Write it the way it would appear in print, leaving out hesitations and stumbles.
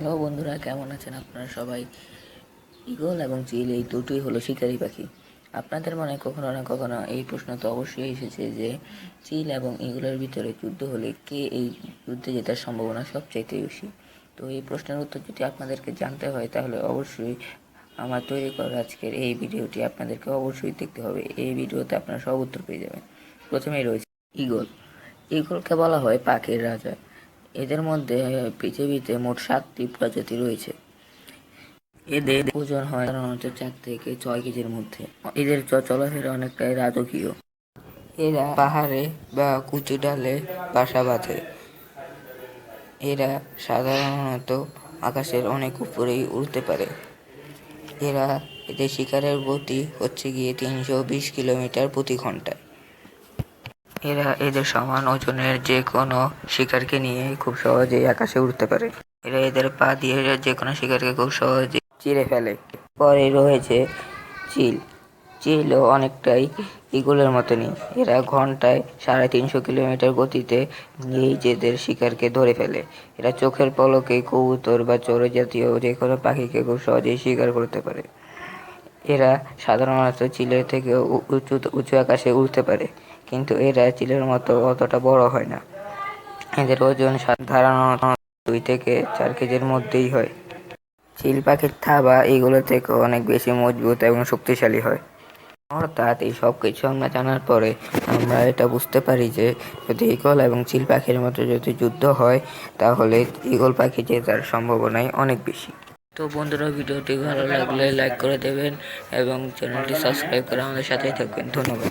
Hello বন্ধুরা, কেমন আছেন আপনারা সবাই? ঈগল এবং চিল এই দুটোই হলো শিকারী পাখি। আপনাদের মনে কখনো না কখনো এই প্রশ্ন তো অবশ্যই এসেছে যে চিল এবং ঈগলের ভিতরে যুদ্ধ হলে কে এই যুদ্ধে জেতার সম্ভাবনা সবচাইতে বেশি। তো এই প্রশ্নের উত্তর যদি আপনাদেরকে জানতে হয় তাহলে অবশ্যই আমার তৈরি করা আজকের এই ভিডিওটি আপনাদেরকে অবশ্যই দেখতে হবে। এই ভিডিওতে আপনারা সব উত্তর পেয়ে যাবেন। প্রথমেই রয়েছে ঈগল। ঈগলকে বলা হয় পাখির রাজা। এদের মধ্যে পৃথিবীতে মোট 7টি প্রজাতি রয়েছে। এদের ওজন হয় সাধারণত 4 থেকে 6 কেজির মধ্যে। এদের চলাফেরা অনেকটাই রাজকীয়। এরা পাহাড়ে বা উঁচু ডালে বাসা বাঁধে। এরা সাধারণত আকাশের অনেক উপরেই উড়তে পারে। এদের শিকারের গতি হচ্ছে গিয়ে 320 কিলোমিটার প্রতি ঘন্টায়। এদের সমান ওজনের যে কোনো শিকারকে নিয়ে খুব সহজেই আকাশে উড়তে পারে। এদের পা দিয়ে যে কোনো শিকারকে খুব সহজে চিরে ফেলে। পরে রয়েছে চিল। চিলও অনেকটাই ঈগলের মতনই। এরা ঘন্টায় 350 কিলোমিটার গতিতে নিজেদের শিকারকে ধরে ফেলে। এরা চোখের পলকে কবুতর বা চড়ুই জাতীয় যে কোনো পাখিকে খুব সহজেই শিকার করতে পারে। এরা সাধারণত চিলের থেকে উঁচু আকাশে উড়তে পারে, কিন্তু এরা চিলের মতো অতটা বড় হয় না। এদের ওজন সাধারণত 2 থেকে 4 কেজির মধ্যেই হয়। চিল পাখির থাবা এগুলো থেকে অনেক বেশি মজবুত এবং শক্তিশালী হয়। অর্থাৎ এই সব কিছু আমরা জানার পরে আমরা এটা বুঝতে পারি যে যদি ঈগল এবং চিল পাখির মতো যদি যুদ্ধ হয় তাহলে ঈগল পাখি জেতার সম্ভাবনাই অনেক বেশি। তো বন্ধুরা, ভিডিওটি ভালো লাগলে লাইক করে দেবেন এবং চ্যানেলটি সাবস্ক্রাইব করে আমাদের সাথেই থাকবেন। ধন্যবাদ।